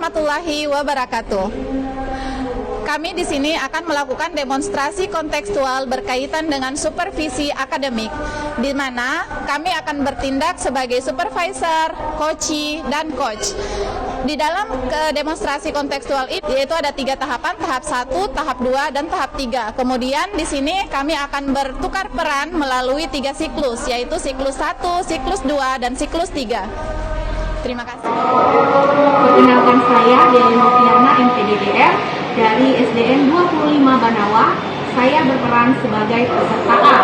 warahmatullahi wabarakatuh. Kami di sini akan melakukan demonstrasi kontekstual berkaitan dengan supervisi akademik, di mana kami akan bertindak sebagai supervisor, coachee, dan coach. Di dalam demonstrasi kontekstual ini, yaitu ada 3 tahapan, tahap 1, tahap 2, dan tahap 3. Kemudian di sini kami akan bertukar peran melalui 3 siklus, yaitu siklus 1, siklus 2, dan siklus 3. Terima kasih. Perkenalkan saya Deli Noviana MPDDR dari SDN 25 Banawa. Saya berperan sebagai peserta A.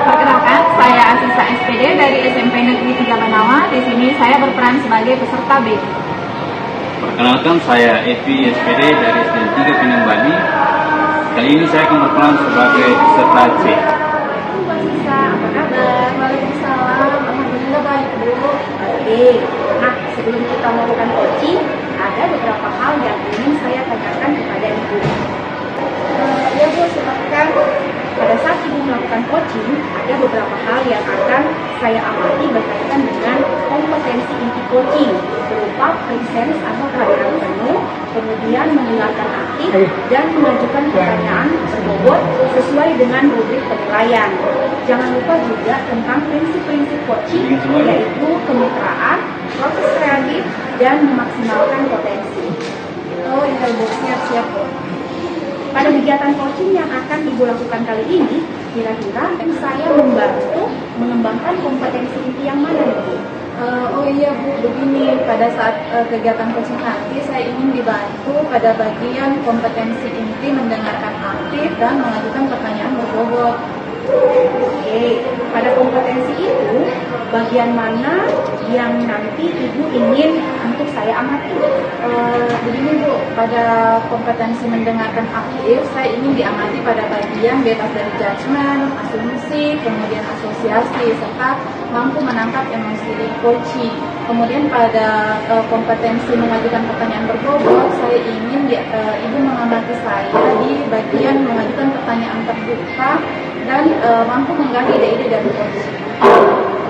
Perkenalkan, saya Asisa SPD dari SMP Negeri 3 Banawa. Di sini saya berperan sebagai peserta B. Perkenalkan, saya Evi SPD dari SDN 3 Pinang Bali. Kali ini saya akan berperan sebagai peserta C. Bu Asisa, apa kabar? Waalaikumsalam, alhamdulillah baik Bu. Oke, nah sebelum kita melakukan coaching, ada beberapa hal yang ingin saya tanyakan kepada Ibu. Ya Bu, silakan. Pada saat Ibu melakukan coaching, ada beberapa hal yang akan saya amati berkaitan dengan kompetensi inti coaching, berupa presence atau kehadiran penuh, kemudian mendengarkan aktif, dan mengajukan pertanyaan berbobot sesuai dengan rubrik penilaian. Jangan lupa juga tentang prinsip-prinsip coaching, yaitu kemitraan, proses kreatif, dan memaksimalkan potensi. Oh iya Bu, siap-siap Bu. Pada kegiatan coaching yang akan Ibu lakukan kali ini, kira-kira saya membantu mengembangkan kompetensi inti yang mana Bu? Oh iya Bu, begini, pada saat kegiatan coaching nanti saya ingin dibantu pada bagian kompetensi inti mendengarkan aktif dan mengajukan pertanyaan berbobot. Oke, pada kompetensi itu, bagian mana yang nanti Ibu ingin untuk saya amati? Begini Bu, pada kompetensi mendengarkan aktif, saya ingin diamati pada bagian bebas dari judgment, asumsi, kemudian asosiasi, serta mampu menangkap emosi coaching. Kemudian pada kompetensi mengajukan pertanyaan berbobot, saya ingin Ibu mengamati saya di bagian mengajukan pertanyaan terbuka dan mampu menggali ide-ide dari coaching.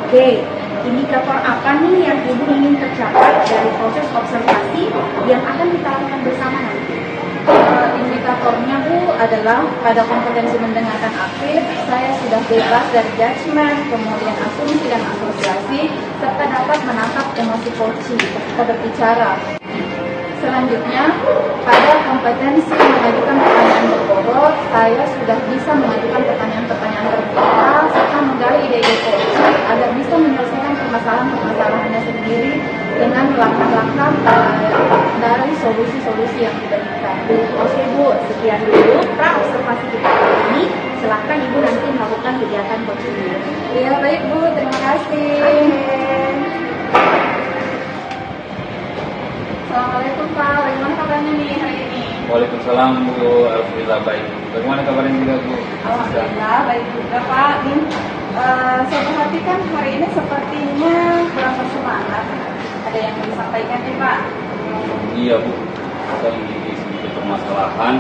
Oke, indikator apa nih yang Ibu ingin tercapai dari proses observasi yang akan kita lakukan bersama nanti? Indikatornya Bu adalah pada kompetensi mendengarkan aktif, saya sudah bebas dari judgment, kemudian asumsi dan asosiasi, serta dapat menangkap emosi coaching ketika berbicara. Selanjutnya, pada kompetensi mengajukan pertanyaan berbobot, saya sudah bisa mengajukan pertanyaan-pertanyaan terbuka serta menggali ide-ide coaching agar bisa menyelesaikan permasalahan-permasalahannya sendiri dengan langkah-langkah dari solusi-solusi yang diberikan. Oke Bu, sekian dulu pra-observasi kita kali ini. Silahkan Ibu nanti melakukan kegiatan coachingnya. Iya baik Bu, terima kasih. Assalamualaikum Pak, bagaimana kabarnya nih hari ini? Waalaikumsalam Bu, alhamdulillah baik. Bagaimana kabarnya juga Bu? Alhamdulillah baik juga Pak. Saya perhatikan hari ini sepertinya kurang bersemangat. Ada yang mau disampaikan nih Pak? Iya Bu, saya memiliki sedikit permasalahan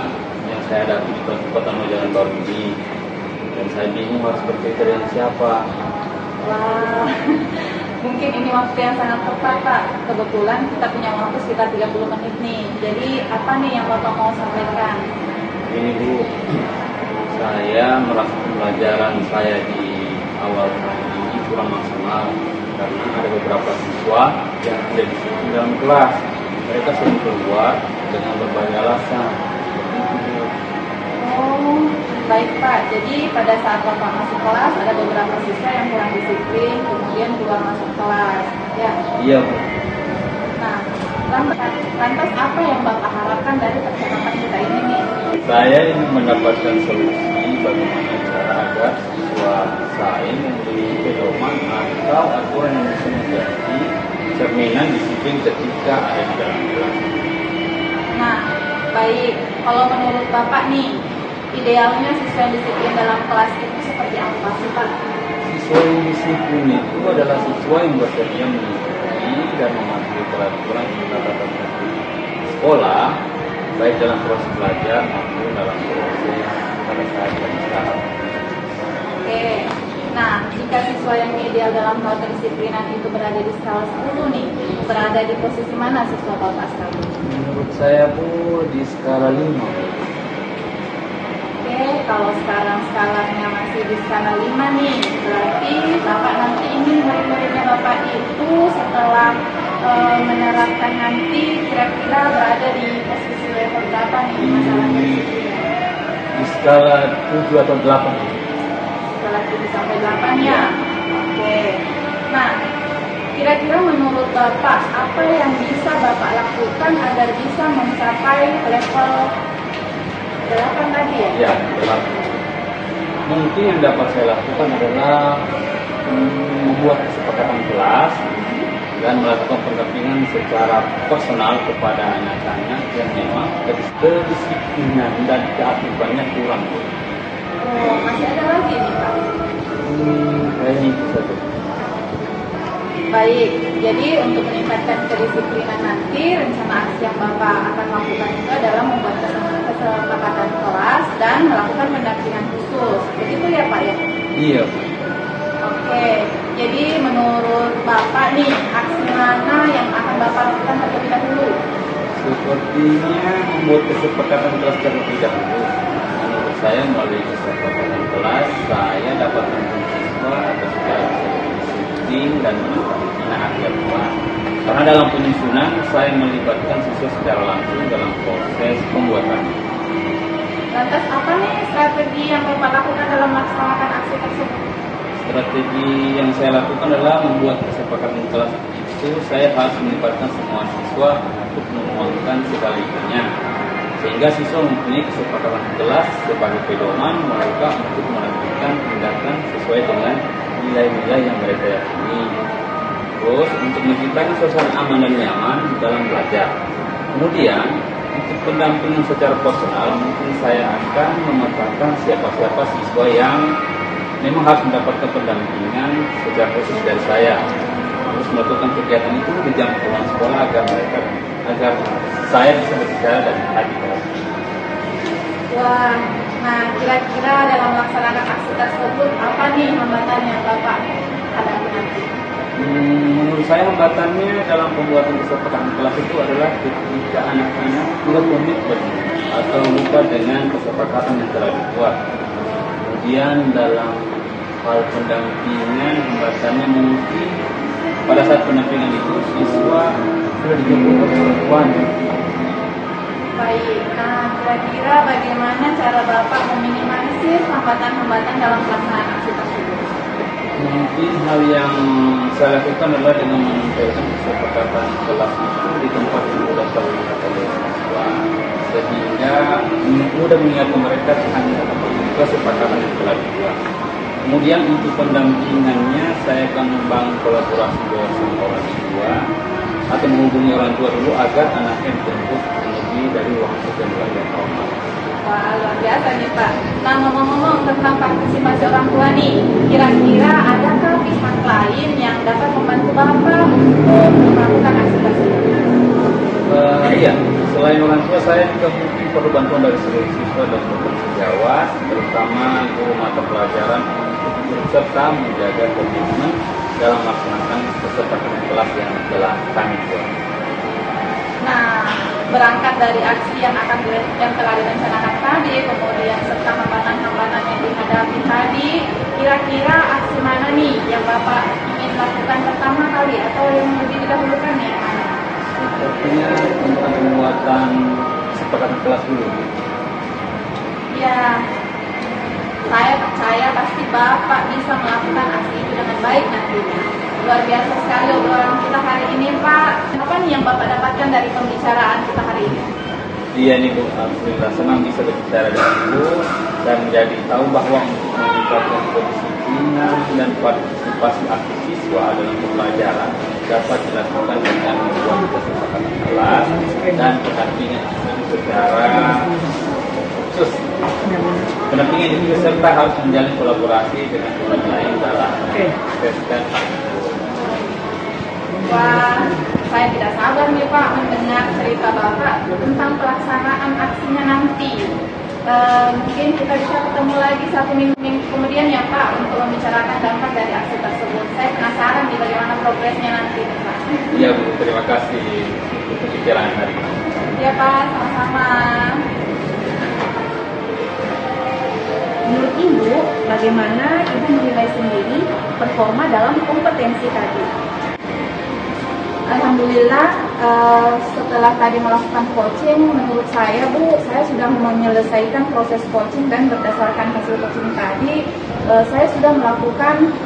yang saya hadapi di Kota Jalan Baru ini, dan saya bingung harus bercerita dengan siapa. Wah, mungkin ini waktu yang sangat tepat Pak. Kebetulan kita punya waktu sekitar 30 menit nih. Jadi apa nih yang Bapak mau sampaikan? Ini Bu, saya merasa pembelajaran saya di awal tahun ini kurang maksimal karena ada beberapa siswa yang tidak disiplin dalam kelas. Mereka sering keluar dengan berbagai alasan. Oh, baik Pak. Jadi pada saat Bapak masuk kelas ada beberapa siswa yang kurang disiplin, kemudian keluar masuk kelas. Ya. Iya Bu. Nah, lantas apa yang Bapak harapkan dari percakapan kita ini nih? Saya ingin mendapatkan solusi bagaimana cara agar siswa saya memiliki pedoman atau aturan yang bisa menjadi cerminan disiplin ketika ada di dalam kelas. Nah, baik. Kalau menurut Bapak nih, idealnya siswa yang disiplin dalam kelas itu seperti apa sih Pak? Siswa yang disiplin itu adalah siswa yang bersedia mengikuti dan mematuhi peraturan tata tertib sekolah, baik dalam proses belajar maupun dalam proses pada saat beristirahat. Oke. Nah, jika siswa yang ideal dalam hal kedisiplinan itu berada di skala 10 nih, berada di posisi mana siswa Bapak sekarang? Menurut saya Bu di skala 5. Oke, kalau sekarang skalanya masih di skala 5 nih, berarti Bapak nanti ingin murid-muridnya Bapak itu setelah menerapkan nanti kira-kira berada di posisi level berapa nih masalah kedisiplinan? Di skala 7 atau 8. Skala 7 sampai 8 ya. Oke. Nah, kira-kira menurut Bapak apa yang bisa Bapak lakukan agar bisa mencapai level 8 tadi ya? Ya, 8. Mungkin yang dapat saya lakukan adalah membuat kesepakatan kelas dan melakukan pendampingan secara personal kepada anak-anak yang memang kedisiplinan dan keaktifannya kurang. Oh, masih ada lagi nih Pak. Kayaknya itu saja. Baik, jadi untuk meningkatkan kedisiplinan nanti, rencana aksi yang Bapak akan lakukan itu adalah membuat kesepakatan kelas dan melakukan pendampingan khusus. Begitu ya Pak ya? Iya. Oke, jadi menurut Bapak nih, aksi mana yang akan Bapak lakukan terlebih dahulu? Sepertinya membuat kesepakatan kelas terlebih dahulu. Menurut saya melalui kesepakatan kelas, saya dapat membantu siswa agar secara disiplin dan menaati aturan. Karena dalam penyusunan, saya melibatkan siswa secara langsung dalam proses pembuatan. Lantas apa nih strategi yang Bapak lakukan dalam melaksanakan aksi tersebut? Strategi yang saya lakukan adalah membuat kesepakatan kelas itu saya harus melibatkan semua siswa untuk menuangkan segala-galanya. Sehingga siswa mempunyai kesepakatan kelas sebagai pedoman mereka untuk melakukan tindakan sesuai dengan nilai-nilai yang mereka yakini. Terus untuk menciptakan suasana aman dan nyaman dalam belajar. Kemudian untuk pendampingan secara personal mungkin saya akan memetakan siapa-siapa siswa yang memang harus mendapatkan pendampingan secara khusus dari saya. Terus melakukan kegiatan itu di jam pulang sekolah agar saya bisa berbicara dan hati. Wah, nah kira-kira dalam melaksanakan aksi tersebut apa nih hambatan yang Bapak hadapi nanti? Menurut saya hambatannya dalam pembuatan kesepakatan kelas itu adalah ketika anak-anak tidak komitmen atau lupa dengan kesepakatan yang telah dibuat. Kemudian dalam hal pendampingan hambatannya mungkin pada saat pendampingan itu siswa sudah dijemput oleh orang tuanya. Baik, nah kira-kira bagaimana cara Bapak meminimalisir hambatan-hambatan dalam pelaksanaan aksi tersebut? Mungkin hal yang saya lakukan adalah dengan menempelkan kesepakatan kelas itu di tempat yang mudah terlihat oleh siswa, sehingga mudah mengingatkan mereka hanya kesepakatan yang telah dibuat. Kemudian untuk pendampingannya saya akan membangun kolaborasi bersama orang tua atau menghubungi orang tua dulu agar anaknya dijemput lebih dari waktu dan belajar normal. Wah, luar biasa nih Pak. Nah, ngomong-ngomong tentang partisipasi orang tua nih, kira-kira adakah pihak lain yang dapat membantu Bapak untuk melakukan aksi tersebut? Iya, selain orang tua saya juga mungkin perlu bantuan dari seluruh siswa dan guru sejawat, terutama guru mata pelajaran untuk turut serta menjaga komitmen dalam melaksanakan kesepakatan kelas yang telah kami buat. Nah, berangkat dari aksi yang telah direncanakan tadi, kemudian serta hambatan-hambatan yang dihadapi tadi, kira-kira aksi mana nih yang Bapak ingin lakukan pertama kali atau yang lebih didahulukan nih? Sepertinya tentang pembuatan kesepakatan kelas dulu. Ya, saya percaya pasti Bapak bisa melakukan aksi itu dengan baik nantinya. Luar biasa sekali obrolan kita hari ini, Pak. Apa nih yang Bapak dapatkan dari pembicaraan kita hari ini? Iya nih Bu, alhamdulillah senang bisa berbicara dengan Ibu dan menjadi tahu bahwa untuk meningkatkan kedisiplinan dan partisipasi aktif siswa dalam pembelajaran dapat dilakukan dengan membuat kesepakatan kelas dan pendampingan itu secara khusus. Pendampingan itu serta harus menjalin kolaborasi dengan orang lain dalam proses dan Wah, saya tidak sabar nih Pak mendengar cerita Bapak tentang pelaksanaan aksinya nanti. Mungkin kita bisa ketemu lagi 1 minggu kemudian ya Pak untuk membicarakan dampak dari aksi tersebut. Saya penasaran nih bagaimana progresnya nanti nih, Pak. Iya Bu, terima kasih untuk pembicaraan hari ini. Ya Pak, sama-sama. Menurut Ibu, bagaimana Ibu menilai sendiri performa dalam kompetensi tadi? Alhamdulillah, setelah tadi melakukan coaching, menurut saya Bu, saya sudah menyelesaikan proses coaching dan berdasarkan hasil coaching tadi, saya sudah melakukan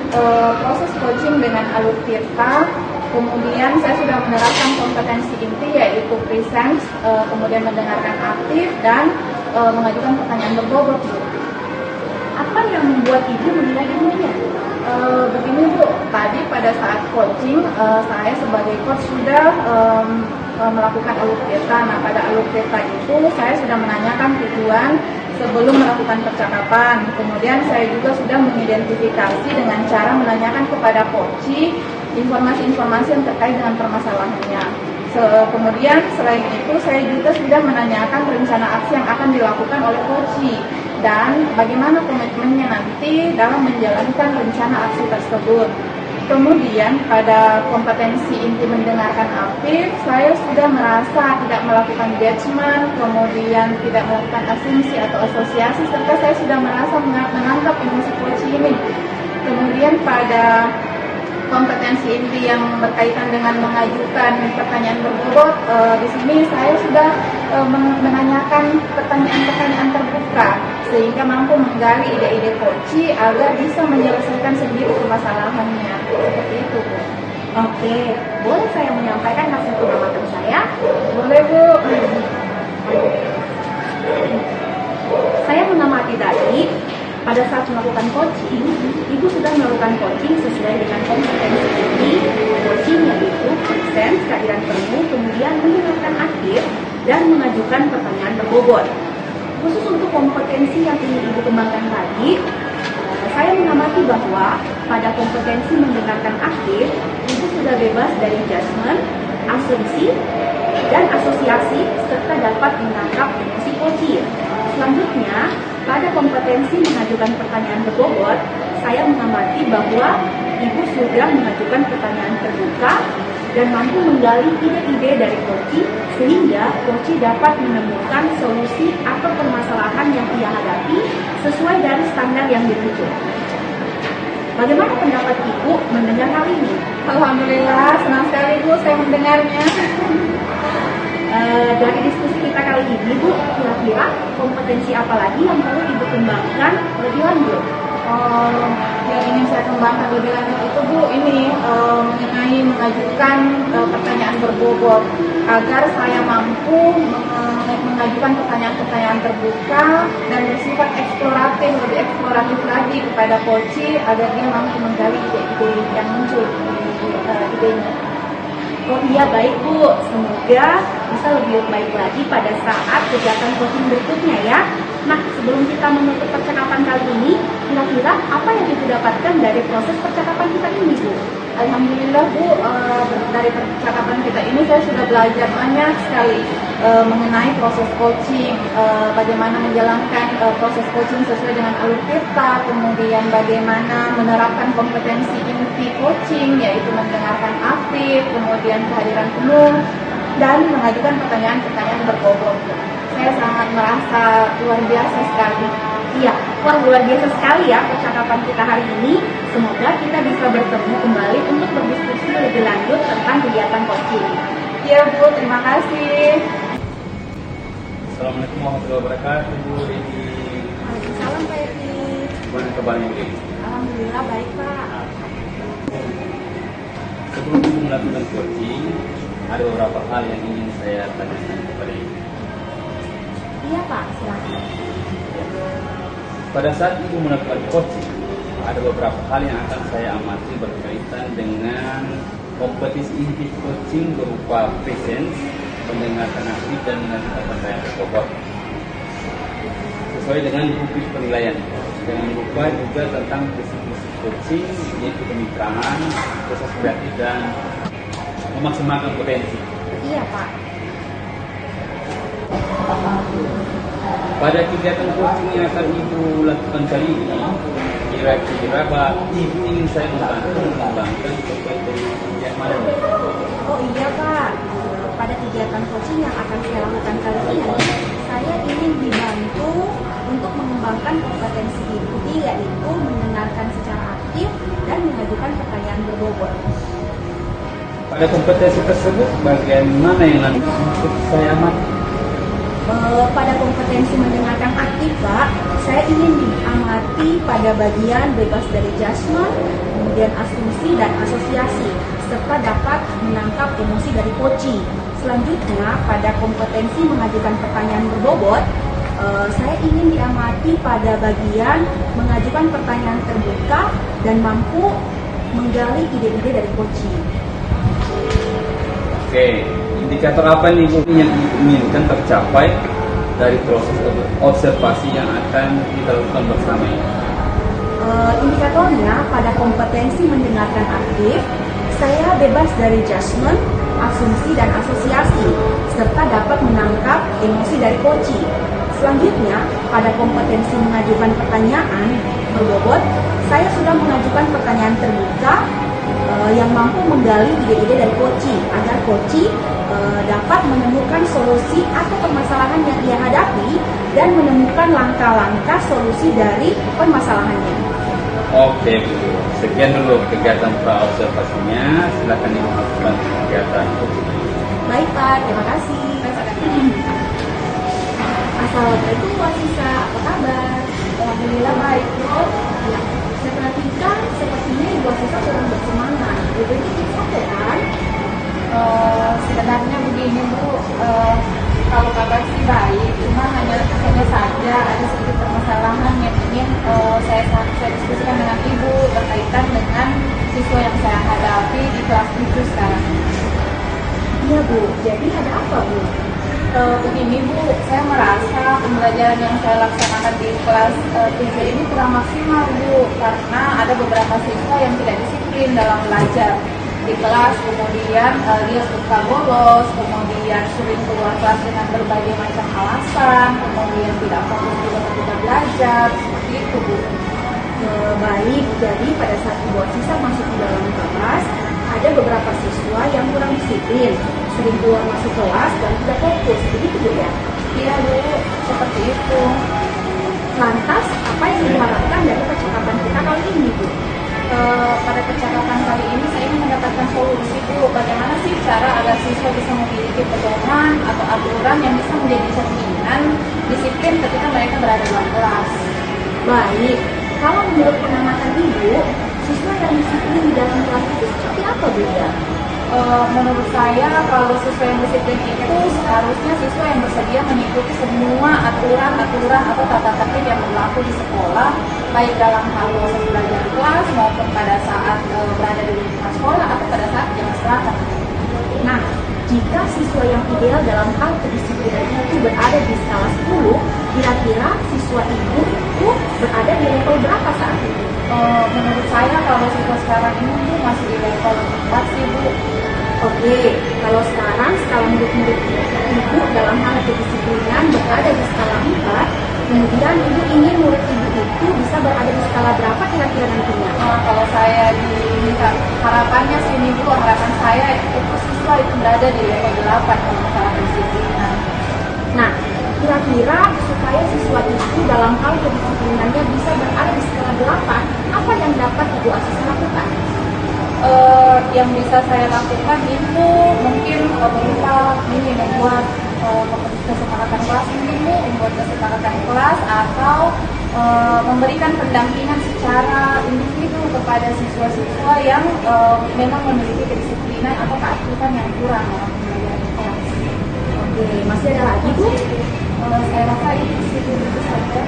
proses coaching dengan alur Tirta. Kemudian saya sudah menerapkan kompetensi inti yaitu present, kemudian mendengarkan aktif dan mengajukan pertanyaan berbobot Bu. Apa yang membuat Ibu menilai dirinya? Begini Bu, tadi pada saat coaching saya sebagai coach sudah melakukan alur Tirta. Nah pada alur Tirta itu saya sudah menanyakan tujuan sebelum melakukan percakapan. Kemudian saya juga sudah mengidentifikasi dengan cara menanyakan kepada coach informasi-informasi yang terkait dengan permasalahannya. Kemudian selain itu saya juga sudah menanyakan rencana aksi yang akan dilakukan oleh coach dan bagaimana komitmennya nanti dalam menjalankan rencana aksi tersebut. Kemudian pada kompetensi inti mendengarkan aktif, saya sudah merasa tidak melakukan judgement, kemudian tidak melakukan asumsi atau asosiasi, serta saya sudah merasa menangkap emosi coach ini. Kemudian pada kompetensi inti yang berkaitan dengan mengajukan pertanyaan berbobot, di sini saya sudah menanyakan pertanyaan-pertanyaan terbuka sehingga mampu menggali ide-ide coach agar bisa menyelesaikan sendiri permasalahannya. Seperti itu Bu. Oke, boleh saya menyampaikan hasil pengamatan saya? Boleh Bu. Saya mengamati tadi, pada saat melakukan coaching, Ibu sudah melakukan coaching sesuai dengan kompetensi inti. Coaching yaitu present, kehadiran penuh, kemudian mendengarkan aktif, dan mengajukan pertanyaan berbobot. Khusus untuk kompetensi yang ingin Ibu kembangkan tadi, saya mengamati bahwa pada kompetensi mendengarkan aktif, Ibu sudah bebas dari judgement, asumsi, dan asosiasi, serta dapat menangkap emosi coach. Selanjutnya, pada kompetensi mengajukan pertanyaan berbobot, saya mengamati bahwa Ibu sudah mengajukan pertanyaan terbuka dan mampu menggali ide-ide dari coach sehingga coach dapat menemukan solusi atau permasalahan yang ia hadapi sesuai dari standar yang dituju. Bagaimana pendapat Ibu mendengar hal ini? Alhamdulillah, senang sekali Bu saya mendengarnya. Dari diskusi kita kali ini Bu, kira-kira kompetensi apa lagi yang perlu Ibu kembangkan lebih lanjut? Yang ingin saya kembangkan lebih lanjut itu Bu, ini mengenai mengajukan pertanyaan berbobot agar saya mampu mengajukan pertanyaan-pertanyaan terbuka dan bersifat eksploratif, lebih eksploratif lagi kepada coach agar dia mampu menggali ide-ide yang muncul idenya. Oh iya, baik Bu, semoga bisa lebih baik lagi pada saat kegiatan coaching berikutnya ya. Nah, sebelum kita menutup percakapan kali ini, kira-kira apa yang Ibu dapatkan dari proses percakapan kita ini Bu? Alhamdulillah Bu, dari percakapan kita ini saya sudah belajar banyak sekali mengenai proses coaching, bagaimana menjalankan proses coaching sesuai dengan alur Tirta, kemudian bagaimana menerapkan kompetensi inti coaching yaitu mendengarkan aktif, kemudian kehadiran penuh, dan mengajukan pertanyaan-pertanyaan berbobot. Saya sangat merasa luar biasa sekali. Iya, wah luar biasa sekali ya percakapan kita hari ini. Semoga kita bisa bertemu kembali untuk berdiskusi lebih lanjut tentang kegiatan coaching. Iya Bu, terima kasih. Assalamualaikum warahmatullahi wabarakatuh Bu Rini. Salam Pak Edi. Gimana kabarnya Bu Rini? Alhamdulillah baik Pak. Sebelum Ibu melakukan coaching, ada beberapa hal yang ingin saya tanyakan kepada Ibu. Iya Pak, silakan. Pada saat Ibu melakukan coaching, ada beberapa hal yang akan saya amati berkaitan dengan kompetisi inti coaching berupa presence, mendengarkan aktif dan mengajukan pertanyaan berbobot. Sesuai dengan rubrik penilaian. Jangan lupa juga tentang prinsip-prinsip coaching, yaitu kemitraan, proses kreatif dan memaksimalkan potensi. Iya Pak. Pada kegiatan coaching yang akan Ibu lakukan kali ini, kira-kira Pak Ibu ingin saya mengembangkan kompetensi yang mana? Oh iya Pak, pada kegiatan coaching yang akan saya lakukan kali ini, saya ingin dibantu untuk mengembangkan kompetensi ibu, yaitu mendengarkan secara aktif dan mengajukan pertanyaan berbobot. Pada kompetensi tersebut, bagian mana yang nanti untuk saya amati? Pada kompetensi mendengarkan aktif Pak, saya ingin diamati pada bagian bebas dari judgement, kemudian asumsi dan asosiasi, serta dapat menangkap emosi dari coaching. Selanjutnya, pada kompetensi mengajukan pertanyaan berbobot, saya ingin diamati pada bagian mengajukan pertanyaan terbuka dan mampu menggali ide-ide dari coaching. Oke, indikator apa nih Bu yang diinginkan tercapai dari proses observasi yang akan kita lakukan bersama ini? Indikatornya pada kompetensi mendengarkan aktif, saya bebas dari judgement, asumsi dan asosiasi, serta dapat menangkap emosi dari coaching. Selanjutnya, pada kompetensi mengajukan pertanyaan berbobot, saya sudah mengajukan pertanyaan terbuka yang mampu menggali ide-ide dari coaching agar coaching dapat menemukan solusi atau permasalahan yang ia hadapi dan menemukan langkah-langkah solusi dari permasalahannya. Oke Bu, sekian dulu kegiatan pra-observasinya. Silakan Ibu lakukan kegiatan. Baik Pak, terima kasih. Assalamualaikum Bu Asisa, apa kabar? Alhamdulillah baik Bu. Ya, saya perhatikan sepertinya Ibu Asisa kurang bersemangat. Ibu itu capek kan? Sebenarnya begini Bu, kalau kabar sih baik, cuma hanya saja ada sedikit permasalahan yang ingin saya diskusikan dengan Ibu berkaitan dengan siswa yang saya hadapi di kelas 7 sekarang. Iya Bu, jadi ada apa Bu? Begini Bu, saya merasa pembelajaran yang saya laksanakan di kelas 7 ini kurang maksimal Bu, karena ada beberapa siswa yang tidak disiplin dalam belajar di kelas, kemudian dia suka bolos, kemudian sering keluar kelas dengan berbagai macam alasan, kemudian tidak fokus juga ketika belajar, seperti itu Bu. Baik, jadi pada saat Ibu Asisa masuk di dalam kelas, ada beberapa siswa yang kurang disiplin, sering keluar masuk kelas dan tidak fokus, begitu Bu ya? Iya Bu, seperti itu. Lantas, apa yang diharapkan dari percakapan kita kali ini Bu? Pada percakapan kali ini saya ingin mendapatkan solusi Bu, bagaimana sih cara agar siswa bisa memiliki pedoman atau aturan yang bisa menjadi cerminan disiplin ketika mereka berada dalam kelas. Baik, kalau menurut pengamatan Ibu, siswa yang disiplin di dalam kelas itu seperti apa Bu ya? Menurut saya kalau siswa yang disiplin itu seharusnya siswa yang bersedia mengikuti semua aturan-aturan atau tata tertib yang berlaku di sekolah, baik dalam hal proses belajar di kelas maupun pada saat berada di lingkungan sekolah atau pada saat jam istirahat. Nah, jika siswa yang ideal dalam hal kedisiplinan itu berada di skala 10, kira-kira siswa Ibu itu berada di level berapa saat ini? Menurut saya kalau siswa sekarang ini tuh masih di level 4 sih Bu. Oke, kalau sekarang skala murid-murid Ibu dalam hal kedisiplinan berada di skala 4, kemudian Ibu ingin murid Ibu itu bisa berada di skala berapa kira-kira nantinya? Kalau saya diminta harapannya sih ini Bu, harapan saya itu siswa itu berada di level 8 kalau masalah kedisiplinan. Nah, kira-kira supaya siswa itu dalam hal kedisiplinannya bisa berada di skala 8, apa yang dapat Ibu Asisa lakukan? Yang bisa saya lakukan itu mungkin berupa ini membuat kesepakatan kelas mungkin Bu, membuat kesepakatan kelas atau memberikan pendampingan secara individu kepada siswa-siswa yang memang memiliki kedisiplinan atau keaktifan yang kurang dalam pembelajaran kelas. Oke, masih ada lagi Bu? Saya rasa itu saja.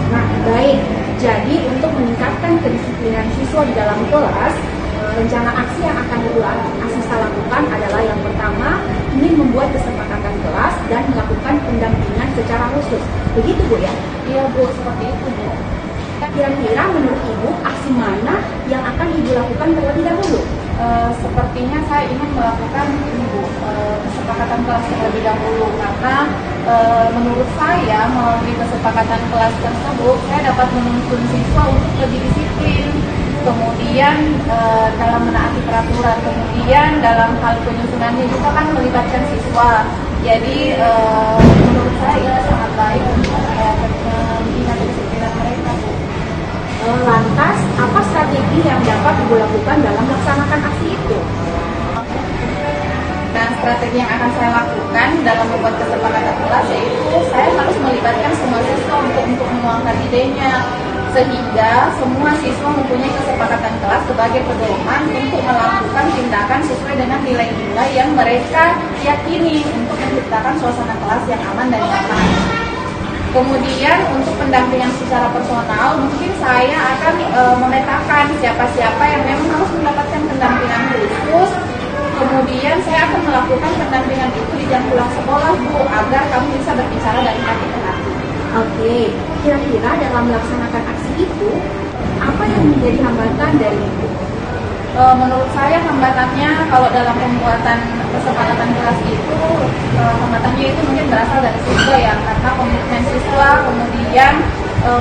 Nah, baik. Jadi untuk meningkatkan kedisiplinan siswa di dalam kelas, rencana aksi yang akan Ibu Asisa lakukan adalah yang pertama, ingin membuat kesepakatan kelas dan melakukan pendampingan secara khusus. Begitu Bu ya? Iya Bu, seperti itu Bu. Kira-kira menurut Ibu, aksi mana yang akan Ibu lakukan terlebih dahulu? Sepertinya saya ingin melakukan ini Bu, kesepakatan kelas terlebih dahulu karena menurut saya melalui kesepakatan kelas tersebut saya dapat menuntun siswa untuk lebih disiplin, kemudian dalam menaati peraturan, kemudian dalam hal penyusunannya juga kan melibatkan siswa. Jadi menurut saya itu sangat baik untuk membina kedisiplinan mereka. Lantas, apa strategi yang dapat Ibu lakukan dalam melaksanakan aksi itu? Nah, strategi yang akan saya lakukan dalam membuat kesepakatan kelas yaitu saya harus melibatkan semua siswa untuk menuangkan idenya, sehingga semua siswa mempunyai kesepakatan kelas sebagai pedoman untuk melakukan tindakan sesuai dengan nilai-nilai yang mereka yakini untuk menciptakan suasana kelas yang aman dan nyaman. Kemudian untuk pendampingan secara personal, mungkin saya akan memetakan siapa-siapa yang memang harus mendapatkan pendampingan khusus. Kemudian saya akan melakukan pendampingan itu di jam pulang sekolah, Bu, agar kamu bisa berbicara dari hati ke hati. Oke, kira-kira dalam melaksanakan aksi itu, apa yang menjadi hambatan dari Ibu? Menurut saya hambatannya kalau dalam pembuatan kesepakatan kelas itu, hambatannya itu mungkin berasal dari siswa ya, karena komitmen siswa, kemudian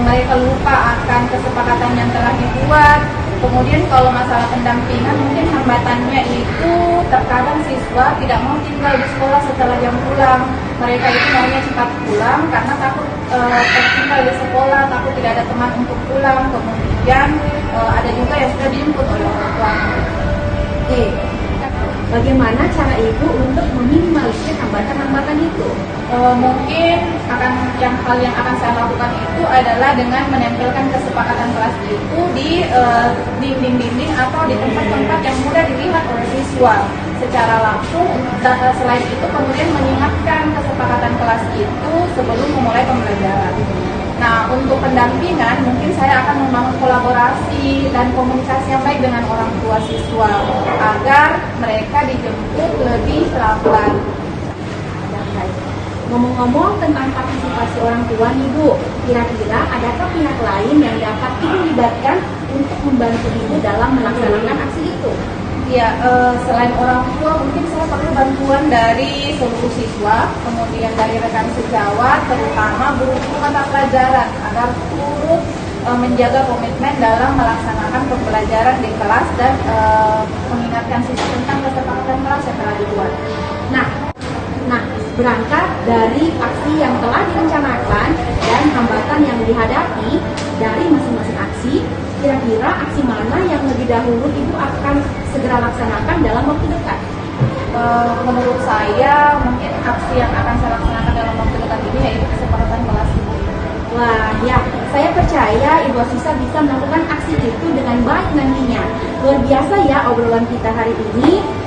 mereka lupa akan kesepakatan yang telah dibuat. Kemudian kalau masalah pendampingan, mungkin hambatannya itu terkadang siswa tidak mau tinggal di sekolah setelah jam pulang. Mereka itu maunya cepat pulang karena takut tertinggal di sekolah, takut tidak ada teman untuk pulang. Kemudian ada juga yang sudah dijemput oleh orang tua. Oke, bagaimana cara Ibu untuk meminimalisir hambatan-hambatan itu? Mungkin hal yang akan saya lakukan itu adalah dengan menempelkan kesepakatan kelas itu di dinding-dinding atau di tempat-tempat yang mudah dilihat oleh siswa secara langsung. Selain itu kemudian mengingatkan kesepakatan kelas itu sebelum memulai pembelajaran. Nah, untuk pendampingan mungkin saya akan membangun kolaborasi dan komunikasi yang baik dengan orang tua siswa agar mereka dijemput lebih lambat. Ngomong-ngomong tentang partisipasi orang tua nih Bu, kira-kira adakah pihak lain yang dapat Ibu libatkan untuk membantu Ibu dalam melaksanakan aksi itu? Ya, selain orang tua mungkin saya perlu bantuan dari seluruh siswa, kemudian dari rekan sejawat, terutama guru-guru mata pelajaran agar turut menjaga komitmen dalam melaksanakan pembelajaran di kelas dan mengingatkan siswa tentang kesepakatan kelas yang telah dibuat. Nah, berangkat dari aksi yang telah direncanakan dan hambatan yang dihadapi dari masing-masing aksi, kira-kira aksi mana yang lebih dahulu Ibu akan segera laksanakan dalam waktu dekat? Menurut saya, mungkin aksi yang akan saya laksanakan dalam waktu dekat ini yaitu kesepakatan kelas Ibu. Wah, ya, saya percaya Ibu Asisa bisa melakukan aksi itu dengan baik nantinya. Luar biasa ya obrolan kita hari ini.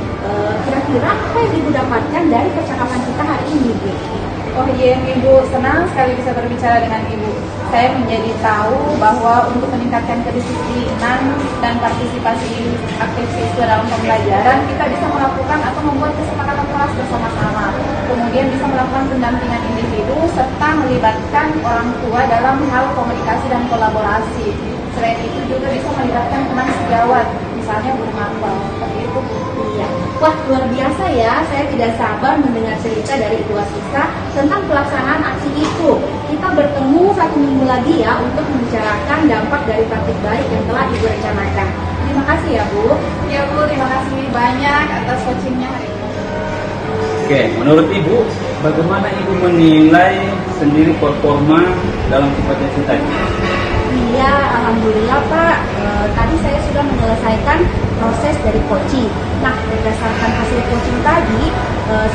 Kira-kira apa yang Ibu dapatkan dari percakapan kita hari ini, Bu? Oh iya, Ibu, senang sekali bisa berbicara dengan Ibu. Saya menjadi tahu bahwa untuk meningkatkan kedisiplinan dan partisipasi aktif siswa dalam pembelajaran, kita bisa melakukan atau membuat kesepakatan kelas bersama-sama. Kemudian bisa melakukan pendampingan individu serta melibatkan orang tua dalam hal komunikasi dan kolaborasi. Selain itu juga bisa melibatkan teman sejawat, misalnya guru mapel. Seperti itu, Bu. Iya. Wah, luar biasa ya. Saya tidak sabar mendengar cerita dari Ibu Asisa tentang pelaksanaan aksi itu. Kita bertemu 1 minggu lagi ya untuk membicarakan dampak dari praktik baik yang telah Ibu rencanakan. Terima kasih ya, Bu. Ya, Bu, terima kasih banyak atas coachingnya hari ini. Oke, menurut Ibu, bagaimana Ibu menilai sendiri performa dalam kompetensi tadi? Iya, alhamdulillah Pak. Tadi saya sudah menyelesaikan proses dari coaching. Nah, berdasarkan hasil coaching tadi,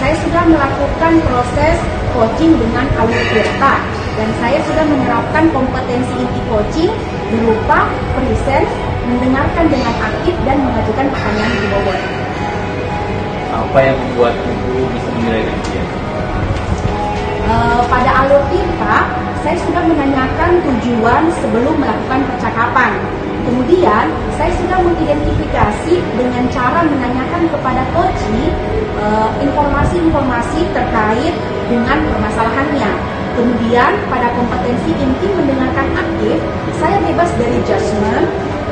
saya sudah melakukan proses coaching dengan alur Tirta dan saya sudah menerapkan kompetensi inti coaching berupa present, mendengarkan dengan aktif dan mengajukan pertanyaan di bobot. Apa yang membuat Ibu bisa menilai demikian? Pada alur Tirta, saya sudah menanyakan tujuan sebelum melakukan percakapan. Kemudian, saya sudah mengidentifikasi dengan cara menanyakan kepada coachee informasi-informasi terkait dengan permasalahannya. Kemudian, pada kompetensi inti mendengarkan aktif, saya bebas dari judgement,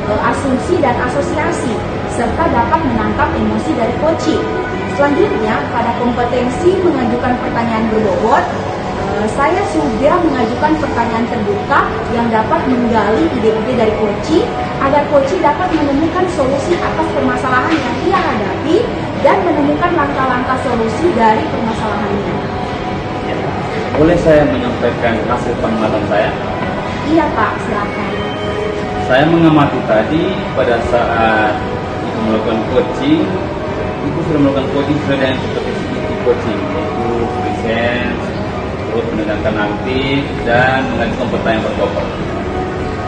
asumsi dan asosiasi, serta dapat menangkap emosi dari coachee. Selanjutnya, pada kompetensi mengajukan pertanyaan berbobot, Saya sudah mengajukan pertanyaan terbuka yang dapat menggali ide-ide dari coaching agar coaching dapat menemukan solusi atas permasalahan yang ia hadapi dan menemukan langkah-langkah solusi dari permasalahannya. Ya. Boleh saya menyampaikan hasil pengamatan saya? Iya Pak, silakan. Saya mengamati tadi pada saat itu melakukan coaching, itu sudah melakukan coaching sudah dengan kompetensi coaching, yaitu presence, terus mendengarkan aktif, dan mengajukan pertanyaan berbobot.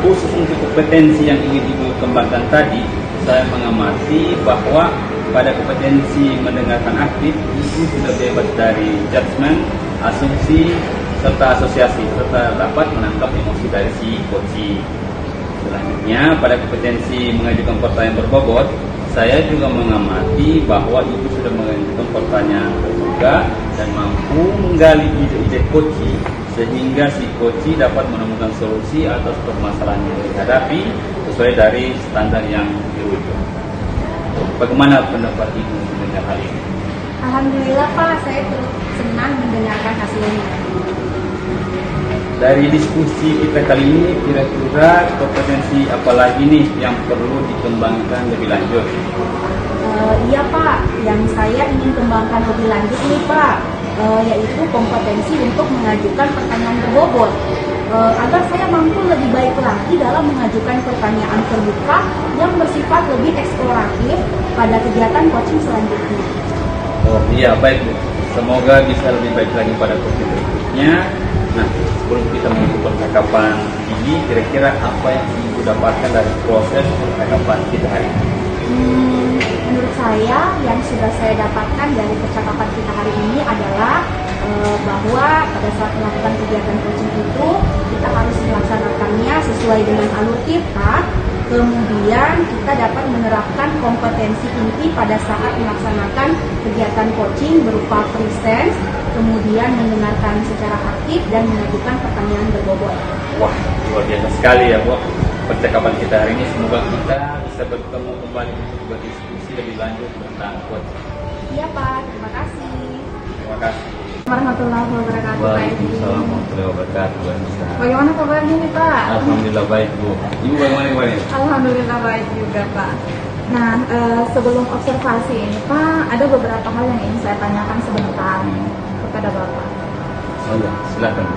Khusus untuk kompetensi yang ingin Ibu kembangkan tadi, saya mengamati bahwa pada kompetensi mendengarkan aktif itu sudah bebas dari judgment, asumsi, serta asosiasi, serta dapat menangkap emosi dari si coaching. Selanjutnya, pada kompetensi mengajukan pertanyaan berbobot, saya juga mengamati bahwa Ibu sudah mengajukan pertanyaan terbuka dan mampu menggali ide-ide coaching sehingga si coaching dapat menemukan solusi atas permasalahan yang dihadapi sesuai dari standar yang dirujuk. Bagaimana pendapat Ibu mengenai hal ini? Alhamdulillah Pak, saya turut senang mendengarkan hasilnya. Dari diskusi kita kali ini, kira-kira kompetensi apa lagi nih yang perlu dikembangkan lebih lanjut? Iya Pak, yang saya ingin kembangkan lebih lanjut nih Pak, yaitu kompetensi untuk mengajukan pertanyaan berbobot. Agar saya mampu lebih baik lagi dalam mengajukan pertanyaan terbuka yang bersifat lebih eksploratif pada kegiatan coaching selanjutnya. Oh iya, baik Bu. Semoga bisa lebih baik lagi pada coaching berikutnya. Nah, sebelum kita menutup percakapan ini, kira-kira apa yang Ibu dapatkan dari proses percakapan kita hari ini? Menurut saya, yang sudah saya dapatkan dari percakapan kita hari ini adalah bahwa pada saat melakukan kegiatan coaching itu, kita harus melaksanakannya sesuai dengan alur kita. Kemudian kita dapat menerapkan kompetensi inti pada saat melaksanakan kegiatan coaching berupa presence, kemudian mendengarkan secara aktif dan mengajukan pertanyaan berbobot. Wah, luar biasa sekali ya Bu percakapan kita hari ini. Semoga kita bisa bertemu kembali untuk berdiskusi lebih lanjut tentang coaching. Iya Pak, terima kasih. Terima kasih. Warahmatullahi wabarakatuh. Waalaikumsalam warahmatullahi wabarakatuh. Bagaimana kabarnya nih Pak? Alhamdulillah baik Bu. Ibu bagaimana kabarnya? Alhamdulillah baik juga Pak. Nah, sebelum observasi ini Pak, ada beberapa hal yang ingin saya tanyakan sebentar kepada Bapak. Oh ya, silakan.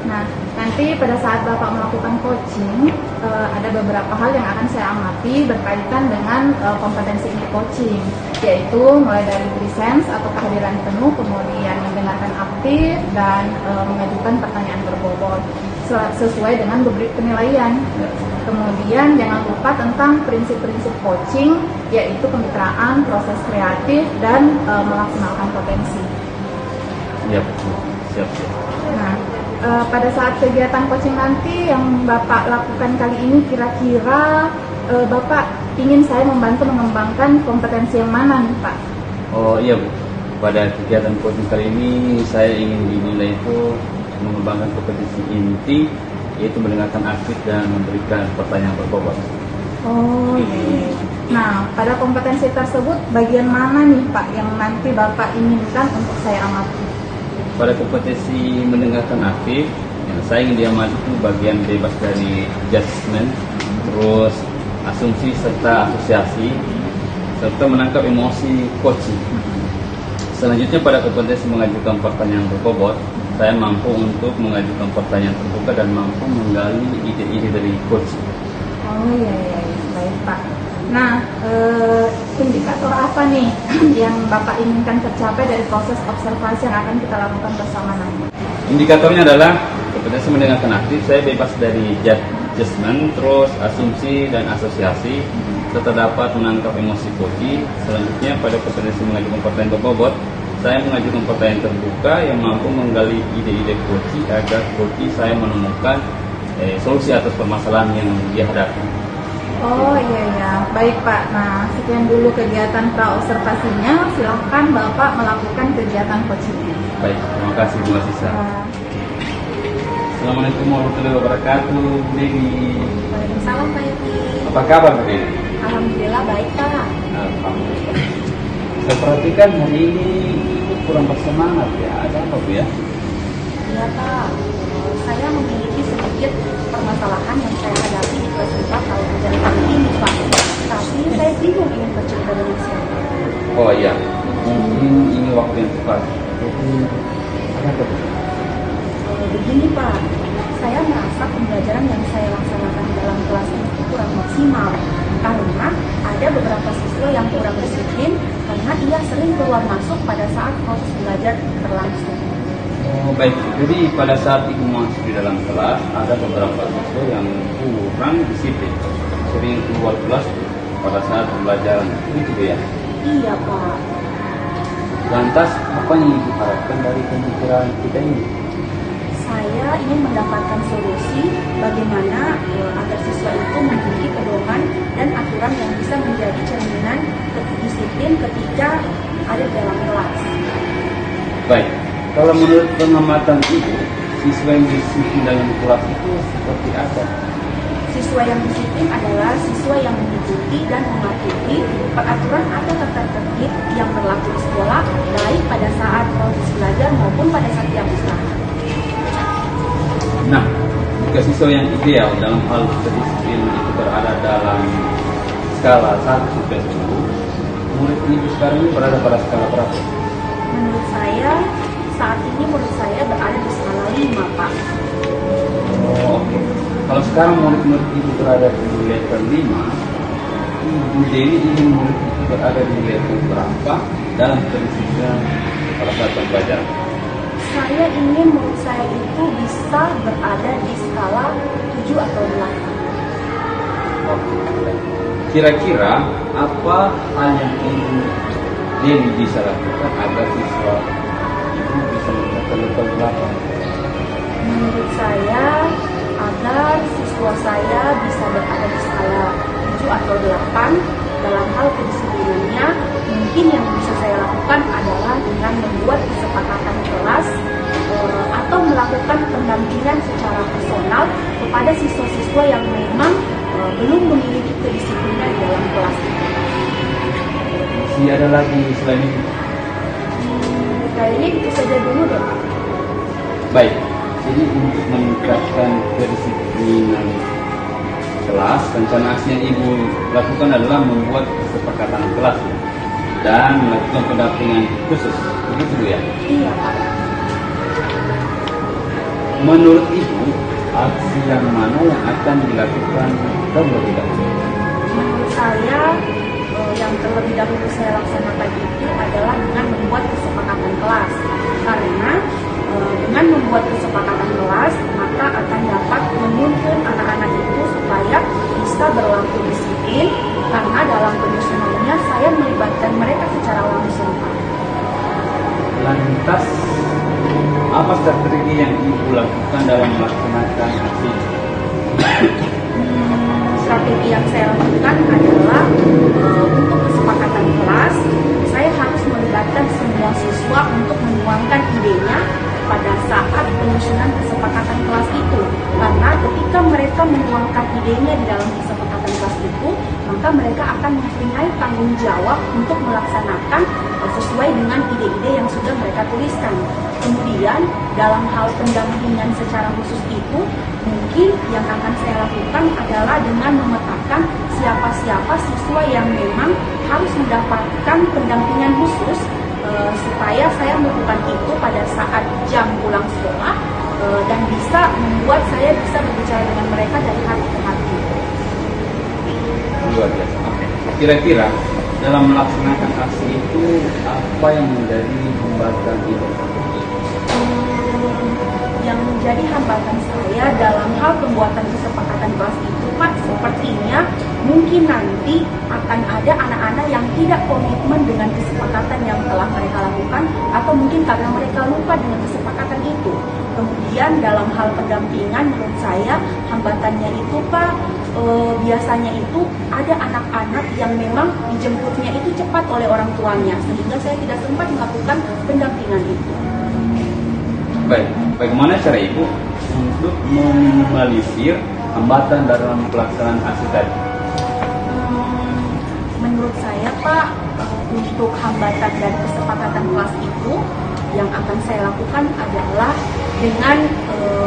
Nah, nanti pada saat Bapak melakukan coaching, ada beberapa hal yang akan saya amati berkaitan dengan kompetensi ini coaching, yaitu mulai dari presence atau kehadiran penuh, kemudian mendengarkan aktif, dan mengajukan pertanyaan berbobot sesuai dengan rubrik penilaian. Kemudian jangan lupa tentang prinsip-prinsip coaching, yaitu kemitraan, proses kreatif, dan melaksanakan potensi. Iya betul, siap. Nah, pada saat kegiatan coaching nanti yang Bapak lakukan kali ini, kira-kira Bapak ingin saya membantu mengembangkan kompetensi yang mana nih Pak? Oh iya Bu, pada kegiatan coaching kali ini saya ingin dinilai itu mengembangkan kompetensi inti, yaitu mendengarkan aktif dan memberikan pertanyaan berbobot. Oh iya. Nah, pada kompetensi tersebut bagian mana nih Pak yang nanti Bapak inginkan untuk saya amati? Pada kompetensi mendengarkan aktif, yang saya ingin diamati itu bagian bebas dari judgment, terus asumsi serta asosiasi, serta menangkap emosi coaching. Selanjutnya pada kompetensi mengajukan pertanyaan berbobot, saya mampu untuk mengajukan pertanyaan terbuka dan mampu menggali ide-ide dari coaching. Oh iya, baik Pak. Nah, indikator apa nih yang Bapak inginkan tercapai dari proses observasi yang akan kita lakukan bersama nanti? Indikatornya adalah kompetensi mendengarkan aktif, saya bebas dari judgment, terus asumsi dan asosiasi, serta dapat menangkap emosi coaching. Selanjutnya pada kompetensi mengajukan pertanyaan berbobot, saya mengajukan pertanyaan terbuka yang mampu menggali ide-ide coaching agar coaching saya menemukan solusi atas permasalahan yang dia hadapi. Oh iya, baik Pak. Nah, sekian dulu kegiatan pra-observasinya. Silahkan Bapak melakukan kegiatan coachingnya. Baik, terima kasih Bu Asisa. Assalamualaikum warahmatullahi wabarakatuh, Bu Dewi. Waalaikumsalam Pak Yuki. Apa kabar Bu Dewi? Alhamdulillah baik Pak. Alhamdulillah. Saya perhatikan hari ini Ibu kurang bersemangat ya. Ada apa Bu ya? Iya Pak, permasalahan yang saya hadapi di kelas 4 tahun ajaran kali ini, Pak. Tapi saya bingung ingin bercerita dengan siapa. Oh iya, mungkin ini waktu yang tepat. Jadi, apa tuh? Begini, Pak. Saya merasa pembelajaran yang saya laksanakan dalam kelas itu kurang maksimal. Karena ada beberapa siswa yang kurang disiplin karena ia sering keluar masuk pada saat proses belajar berlangsung. Oh, baik. Jadi pada saat ibu masuk di dalam kelas, ada beberapa siswa yang kurang disiplin, sering keluar kelas pada saat pembelajaran. Itu ya. Iya, Pak. Lantas, apa yang ibu harapkan dari pemikiran kita ini? Saya ingin mendapatkan solusi bagaimana agar siswa itu memiliki pedoman dan aturan yang bisa menjadi cerminan disiplin ketika ada dalam kelas. Baik. Kalau menurut pengamatan ibu, siswa yang disiplin dalam kelas itu seperti apa? Siswa yang disiplin adalah siswa yang mengikuti dan mematuhi peraturan atau tata tertib yang berlaku di sekolah, baik pada saat proses belajar maupun pada saat jam istirahat. Nah, jika siswa yang ideal dalam hal kedisiplinan itu berada dalam skala 1 sampai 10, murid ibu sekarang ini berada pada skala berapa? Menurut saya, saat ini murid saya berada di skala 5, Pak. Oh, oke. Kalau sekarang murid-murid ibu berada di level 5, Ibu Dewi ingin murid itu berada di level berapa dalam kedisiplinan pada saat pembelajaran? Saya ingin murid saya itu bisa berada di skala 7 atau 8. Oke. Kira-kira apa hal yang Ibu Dewi bisa lakukan agar siswa ibu bisa mencapai level berapa? Menurut saya, agar siswa saya bisa berada di skala 7 atau 8 dalam hal kedisiplinannya, mungkin yang bisa saya lakukan adalah dengan membuat kesepakatan kelas atau melakukan pendampingan secara personal kepada siswa-siswa yang memang belum memiliki kedisiplinan dalam kelas itu. Masih ada lagi selain itu? Kayaknya itu saja dulu deh, Pak. Baik, jadi untuk meningkatkan kedisiplinan kelas, rencana aksi yang ibu lakukan adalah membuat kesepakatan kelas dan melakukan pendampingan khusus, begitu ya? Iya, Pak. Menurut ibu, aksi yang mana yang akan dilakukan terlebih dahulu? Menurut saya, yang terlebih dahulu saya laksanakan itu adalah dengan membuat kesepakatan kelas. Karena dengan membuat kesepakatan kelas, maka akan dapat menuntun anak-anak itu supaya bisa berlaku disiplin, karena dalam penyusunannya saya melibatkan mereka secara langsung, Pak. Lantas, apa strategi yang ibu lakukan dalam melaksanakan aksi? Strategi yang saya lakukan adalah untuk kesepakatan kelas, saya harus melibatkan semua siswa untuk menuangkan idenya pada saat penyusunan kesepakatan kelas itu. Karena ketika mereka menuangkan idenya di dalam kesepakatan kelas itu, maka mereka akan mempunyai tanggung jawab untuk melaksanakan sesuai dengan ide-ide yang sudah mereka tuliskan. Kemudian dalam hal pendampingan secara khusus itu, mungkin yang akan saya lakukan adalah dengan memetakan siapa-siapa siswa yang memang harus mendapatkan pendampingan khusus, supaya saya melakukan itu pada saat jam pulang sekolah, dan bisa membuat saya bisa berbicara dengan mereka dari hati ke hati. Luar biasa. Oke. Kira-kira dalam melaksanakan aksi itu apa yang menjadi hambatan ibu? Yang menjadi hambatan saya dalam hal pembuatan kesepakatan kelas itu, Pak, sepertinya mungkin nanti akan ada anak-anak yang tidak komitmen dengan kesepakatan yang telah mereka lakukan, atau mungkin karena mereka lupa dengan kesepakatan itu. Kemudian dalam hal pendampingan, menurut saya hambatannya itu, Pak, biasanya itu ada anak-anak yang memang dijemputnya itu cepat oleh orang tuanya, sehingga saya tidak sempat melakukan pendampingan itu. Baik, bagaimana cara ibu untuk meminimalisir hambatan dalam pelaksanaan aksi tadi? Menurut saya, Pak, untuk hambatan dan kesepakatan kelas itu, yang akan saya lakukan adalah dengan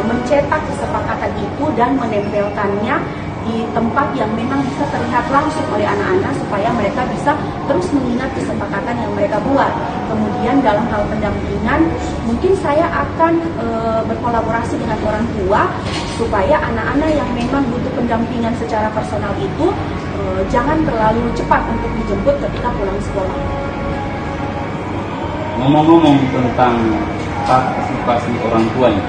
mencetak kesepakatan itu dan menempelkannya di tempat yang memang bisa terlihat langsung oleh anak-anak supaya mereka bisa terus mengingat kesepakatan yang mereka buat. Kemudian dalam hal pendampingan, mungkin saya akan berkolaborasi dengan orang tua supaya anak-anak yang memang butuh pendampingan secara personal itu jangan terlalu cepat untuk dijemput ketika pulang sekolah. Ngomong-ngomong tentang partisipasi orang tua nih,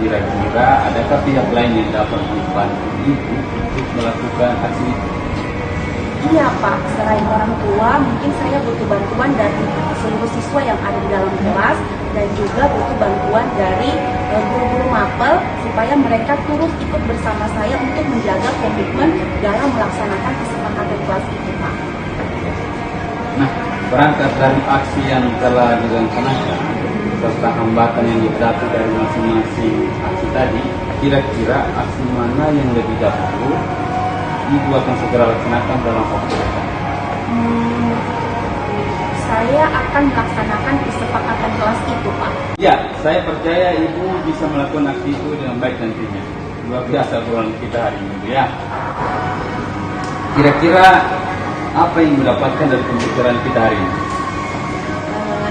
kira-kira adakah pihak lain yang dapat membantu ibu untuk melakukan aksi itu? Iya Pak, selain orang tua, mungkin saya butuh bantuan dari seluruh siswa yang ada di dalam kelas dan juga butuh bantuan dari guru-guru mapel supaya mereka turut ikut bersama saya untuk menjaga komitmen dalam melaksanakan kesepakatan kelas itu Pak. Nah, berangkat dari aksi yang telah direncanakan serta hambatan yang dihadapi dari masing-masing aksi tadi, kira-kira aksi mana yang lebih dahulu ibu akan segera laksanakan dalam waktu dekat? Saya akan melaksanakan kesepakatan kelas itu Pak. Ya, saya percaya ibu bisa melakukan aksi itu dengan baik nantinya. Luar biasa bulan kita hari ini ya. Kira-kira apa yang mendapatkan dari pembicaraan kita hari ini?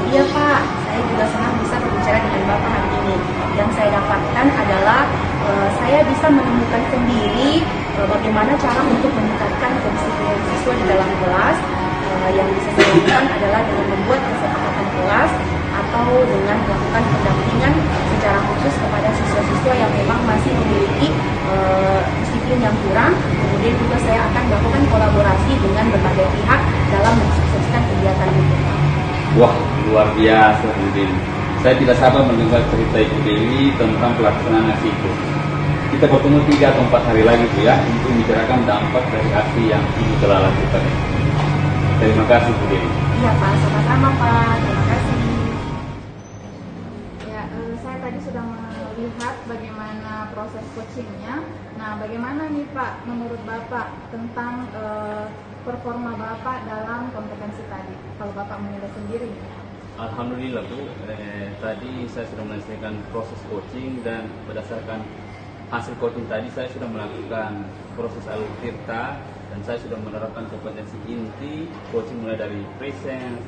Iya Pak, saya juga senang bisa berbicara dengan Bapak hari ini. Yang saya dapatkan adalah saya bisa menemukan sendiri bagaimana cara untuk meningkatkan kedisiplinan siswa di dalam kelas. Yang bisa saya lakukan adalah dengan membuat kesepakatan kelas atau dengan melakukan pendampingan secara khusus kepada siswa-siswa yang memang masih memiliki disiplin yang kurang. Kemudian juga saya akan melakukan kolaborasi dengan berbagai pihak dalam mensukseskan kegiatan itu. Wah, luar biasa Bu Dewi. Saya tidak sabar mendengar cerita Ibu Dewi tentang pelaksanaan aksi itu. Kita bertemu 3 atau 4 hari lagi Bu ya, untuk membicarakan dampak dari aksi yang Ibu telah lakukan. Terima kasih Bu Dewi. Iya Pak, sama-sama Pak. Terima kasih. Ya, saya tadi sudah melihat bagaimana proses coachingnya. Nah, bagaimana nih Pak, menurut Bapak tentang performa Bapak dalam kompetensi tadi? Kalau Bapak menilai sendiri. Alhamdulillah Bu, tadi saya sudah menyelesaikan proses coaching dan berdasarkan hasil coaching tadi saya sudah melakukan proses alur tirta dan saya sudah menerapkan kompetensi inti coaching mulai dari presence,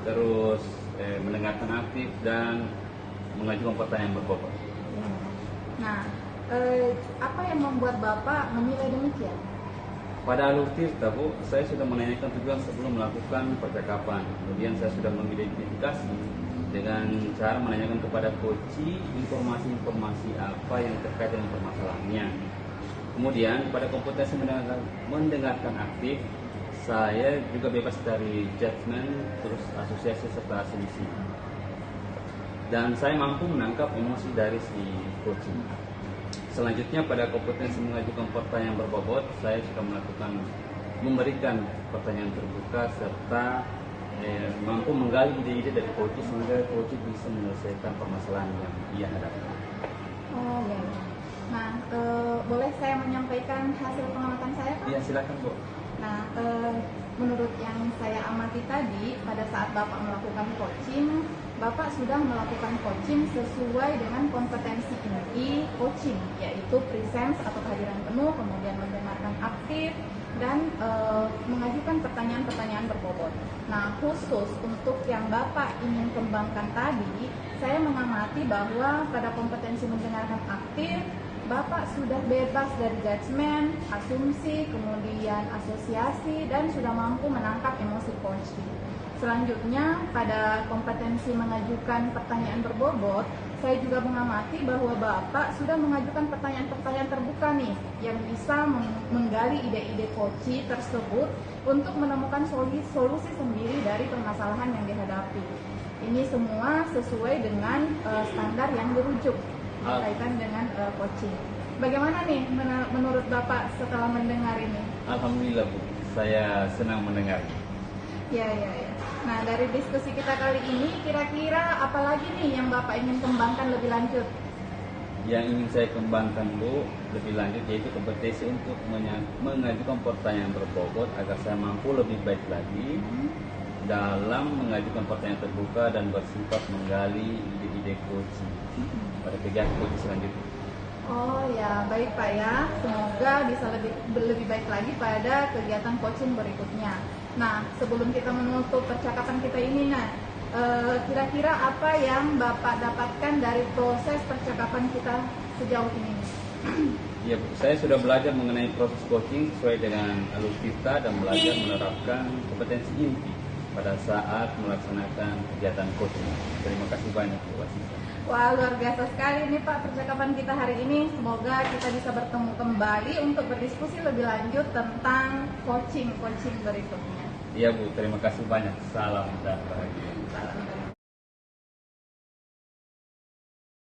terus mendengarkan aktif dan mengajukan pertanyaan berbobot. Nah, apa yang membuat Bapak menilai demikian? Pada alur tirta Bu, saya sudah menanyakan tujuan sebelum melakukan percakapan. Kemudian saya sudah mengidentifikasi dengan cara menanyakan kepada coach informasi-informasi apa yang terkait dengan permasalahannya. Kemudian pada kompetensi mendengarkan aktif, saya juga bebas dari judgement, terus asosiasi serta asumsi. Dan saya mampu menangkap emosi dari si coaching. Selanjutnya pada kompetensi mengajukan pertanyaan berbobot, saya sudah memberikan pertanyaan terbuka serta mampu menggali ide-ide dari coach sehingga coach bisa menyelesaikan permasalahan yang ia hadapi. Oh, ya. Nah, boleh saya menyampaikan hasil pengamatan saya? Pak? Iya, silakan Bu. Nah, menurut yang saya amati tadi, pada saat Bapak melakukan coaching, Bapak sudah melakukan coaching sesuai dengan kompetensi inti coaching, yaitu presence atau kehadiran penuh, kemudian mendengarkan aktif, dan mengajukan pertanyaan-pertanyaan berbobot. Nah, khusus untuk yang Bapak ingin kembangkan tadi, saya mengamati bahwa pada kompetensi mendengarkan aktif, Bapak sudah bebas dari judgement, asumsi, kemudian asosiasi, dan sudah mampu menangkap emosi coaching. Selanjutnya, pada kompetensi mengajukan pertanyaan berbobot, saya juga mengamati bahwa Bapak sudah mengajukan pertanyaan-pertanyaan terbuka nih, yang bisa menggali ide-ide coaching tersebut untuk menemukan solusi sendiri dari permasalahan yang dihadapi. Ini semua sesuai dengan standar yang dirujuk berkaitan dengan coaching. Bagaimana nih menurut Bapak setelah mendengar ini? Alhamdulillah Bu, saya senang mendengar. Ya. Nah, dari diskusi kita kali ini, kira-kira apa lagi nih yang Bapak ingin kembangkan lebih lanjut? Yang ingin saya kembangkan Bu, lebih lanjut yaitu kompetensi untuk mengajukan pertanyaan berbobot agar saya mampu lebih baik lagi dalam mengajukan pertanyaan terbuka dan bersifat menggali ide-ide coaching pada kegiatan coaching selanjutnya. Oh ya, baik Pak ya. Semoga bisa lebih baik lagi pada kegiatan coaching berikutnya. Nah, sebelum kita menutup percakapan kita ini, kira-kira apa yang Bapak dapatkan dari proses percakapan kita sejauh ini? Ya Bu, saya sudah belajar mengenai proses coaching sesuai dengan alutsista dan belajar menerapkan kompetensi inti pada saat melaksanakan kegiatan coaching. Terima kasih banyak Bu Wasisa. Wah, luar biasa sekali nih Pak percakapan kita hari ini. Semoga kita bisa bertemu kembali untuk berdiskusi lebih lanjut tentang coaching berikutnya. Iya Bu, terima kasih banyak. Salam dan bahagia. Salam.